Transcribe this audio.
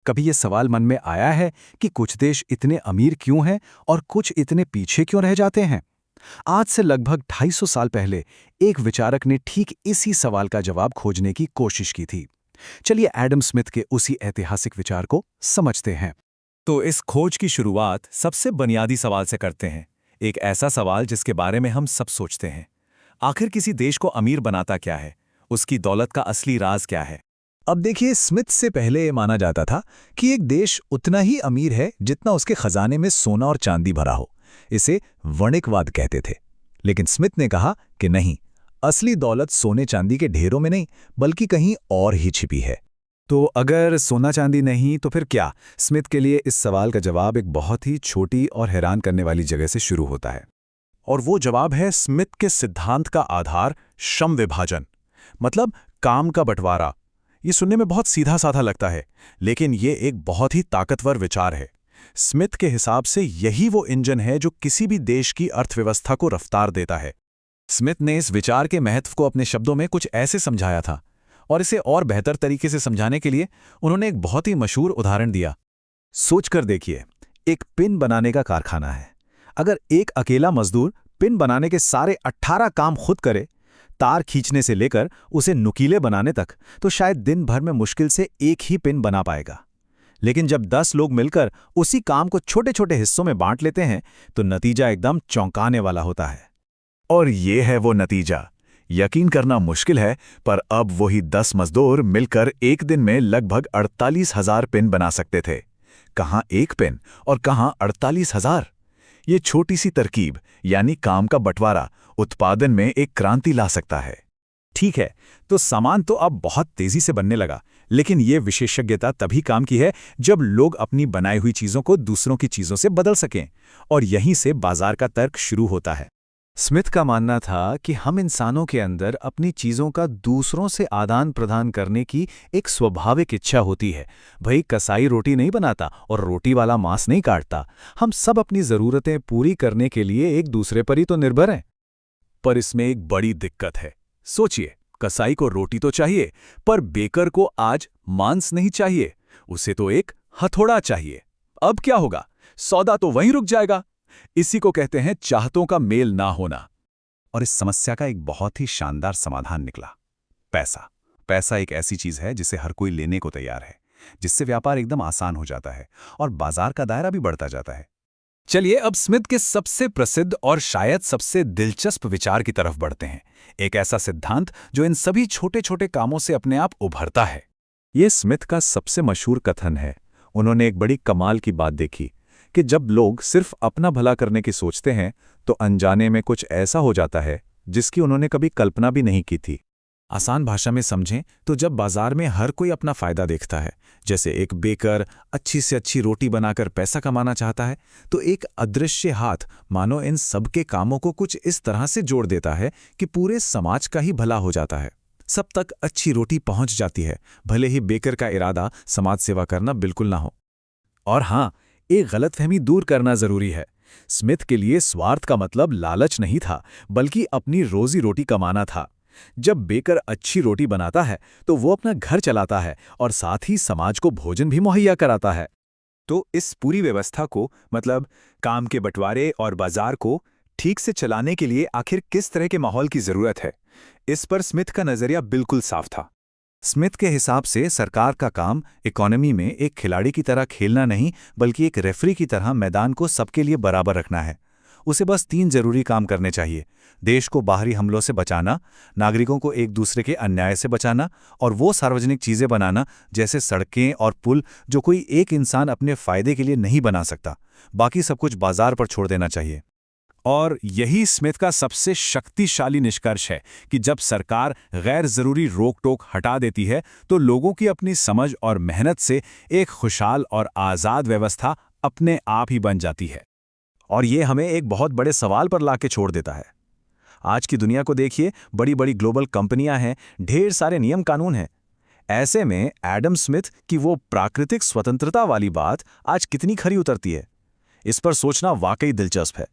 कभी ये सवाल मन में आया है कि कुछ देश इतने अमीर क्यों हैं और कुछ इतने पीछे क्यों रह जाते हैं? आज से लगभग 250 साल पहले एक विचारक ने ठीक इसी सवाल का जवाब खोजने की कोशिश की थी। चलिए एडम स्मिथ के उसी ऐतिहासिक विचार को समझते हैं। तो इस खोज की शुरुआत सबसे बुनियादी सवाल से करते हैं। एक ऐसा सवाल जिसके बारे में हम सब सोचते हैं। आखिर किसी देश को अमीर बनाता क्या है? उसकी दौलत का असली राज क्या है? अब देखिए, स्मिथ से पहले ये माना जाता था कि एक देश उतना ही अमीर है जितना उसके खजाने में सोना और चांदी भरा हो। इसे वणिकवाद कहते थे। लेकिन स्मिथ ने कहा कि नहीं, असली दौलत सोने चांदी के ढेरों में नहीं बल्कि कहीं और ही छिपी है। तो अगर सोना चांदी नहीं तो फिर क्या? स्मिथ के लिए इस सवाल का जवाब एक बहुत ही छोटी और हैरान करने वाली जगह से शुरू होता है। और वो जवाब है स्मिथ के सिद्धांत का आधार, श्रम विभाजन, मतलब काम का बंटवारा। ये सुनने में बहुत सीधा साधा लगता है, लेकिन ये एक बहुत ही ताकतवर विचार है। स्मिथ के हिसाब से यही वो इंजन है जो किसी भी देश की अर्थव्यवस्था को रफ्तार देता है। स्मिथ ने इस विचार के महत्व को अपने शब्दों में कुछ ऐसे समझाया था, और इसे और बेहतर तरीके से समझाने के लिए उन्होंने एक बहुत ही मशहूर उदाहरण दिया। सोचकर देखिए, एक पिन बनाने का कारखाना है। अगर एक अकेला मजदूर पिन बनाने के सारे 18 काम खुद करे, तार खींचने से लेकर उसे नुकीले बनाने तक, तो शायद दिन भर में मुश्किल से एक ही पिन बना पाएगा। लेकिन जब 10 लोग मिलकर उसी काम को छोटे छोटे हिस्सों में बांट लेते हैं तो नतीजा एकदम चौंकाने वाला होता है। और ये है वो नतीजा। यकीन करना मुश्किल है, पर अब वही 10 मजदूर मिलकर एक दिन में लगभग 48,000 पिन बना सकते थे। कहाँ एक पिन और कहाँ 48,000। ये छोटी सी तरकीब, यानी काम का बंटवारा, उत्पादन में एक क्रांति ला सकता है। ठीक है, तो सामान तो अब बहुत तेजी से बनने लगा, लेकिन ये विशेषज्ञता तभी काम की है जब लोग अपनी बनाई हुई चीजों को दूसरों की चीजों से बदल सकें, और यहीं से बाजार का तर्क शुरू होता है। स्मिथ का मानना था कि हम इंसानों के अंदर अपनी चीज़ों का दूसरों से आदान प्रदान करने की एक स्वाभाविक इच्छा होती है। भाई, कसाई रोटी नहीं बनाता और रोटी वाला मांस नहीं काटता। हम सब अपनी ज़रूरतें पूरी करने के लिए एक दूसरे पर ही तो निर्भर हैं। पर इसमें एक बड़ी दिक्कत है। सोचिए, कसाई को रोटी तो चाहिए, पर बेकर को आज मांस नहीं चाहिए, उसे तो एक हथौड़ा चाहिए। अब क्या होगा? सौदा तो वहीं रुक जाएगा। इसी को कहते हैं चाहतों का मेल ना होना। और इस समस्या का एक बहुत ही शानदार समाधान निकला, पैसा। पैसा एक ऐसी चीज है जिसे हर कोई लेने को तैयार है, जिससे व्यापार एकदम आसान हो जाता है और बाजार का दायरा भी बढ़ता जाता है। चलिए अब स्मिथ के सबसे प्रसिद्ध और शायद सबसे दिलचस्प विचार की तरफ बढ़ते हैं। एक ऐसा सिद्धांत जो इन सभी छोटे छोटे कामों से अपने आप उभरता है। ये स्मिथ का सबसे मशहूर कथन है। उन्होंने एक बड़ी कमाल की बात देखी कि जब लोग सिर्फ अपना भला करने की सोचते हैं तो अनजाने में कुछ ऐसा हो जाता है जिसकी उन्होंने कभी कल्पना भी नहीं की थी। आसान भाषा में समझें तो जब बाजार में हर कोई अपना फायदा देखता है, जैसे एक बेकर अच्छी से अच्छी रोटी बनाकर पैसा कमाना चाहता है, तो एक अदृश्य हाथ मानो इन सबके कामों को कुछ इस तरह से जोड़ देता है कि पूरे समाज का ही भला हो जाता है। सब तक अच्छी रोटी पहुंच जाती है, भले ही बेकर का इरादा समाज सेवा करना बिल्कुल ना हो। और हाँ, एक गलतफहमी दूर करना जरूरी है। स्मिथ के लिए स्वार्थ का मतलब लालच नहीं था, बल्कि अपनी रोजी रोटी कमाना था। जब बेकर अच्छी रोटी बनाता है तो वो अपना घर चलाता है और साथ ही समाज को भोजन भी मुहैया कराता है। तो इस पूरी व्यवस्था को, मतलब काम के बंटवारे और बाजार को ठीक से चलाने के लिए आखिर किस तरह के माहौल की जरूरत है, इस पर स्मिथ का नजरिया बिल्कुल साफ था। स्मिथ के हिसाब से सरकार का काम इकोनॉमी में एक खिलाड़ी की तरह खेलना नहीं, बल्कि एक रेफरी की तरह मैदान को सबके लिए बराबर रखना है। उसे बस 3 जरूरी काम करने चाहिए: देश को बाहरी हमलों से बचाना, नागरिकों को एक दूसरे के अन्याय से बचाना, और वो सार्वजनिक चीजें बनाना जैसे सड़कें और पुल जो कोई एक इंसान अपने फायदे के लिए नहीं बना सकता। बाकी सब कुछ बाजार पर छोड़ देना चाहिए। और यही स्मिथ का सबसे शक्तिशाली निष्कर्ष है कि जब सरकार गैर जरूरी रोक टोक हटा देती है तो लोगों की अपनी समझ और मेहनत से एक खुशहाल और आज़ाद व्यवस्था अपने आप ही बन जाती है। और ये हमें एक बहुत बड़े सवाल पर लाके छोड़ देता है। आज की दुनिया को देखिए, बड़ी बड़ी ग्लोबल कंपनियां हैं, ढेर सारे नियम कानून हैं। ऐसे में एडम स्मिथ की वो प्राकृतिक स्वतंत्रता वाली बात आज कितनी खरी उतरती है, इस पर सोचना वाकई दिलचस्प है।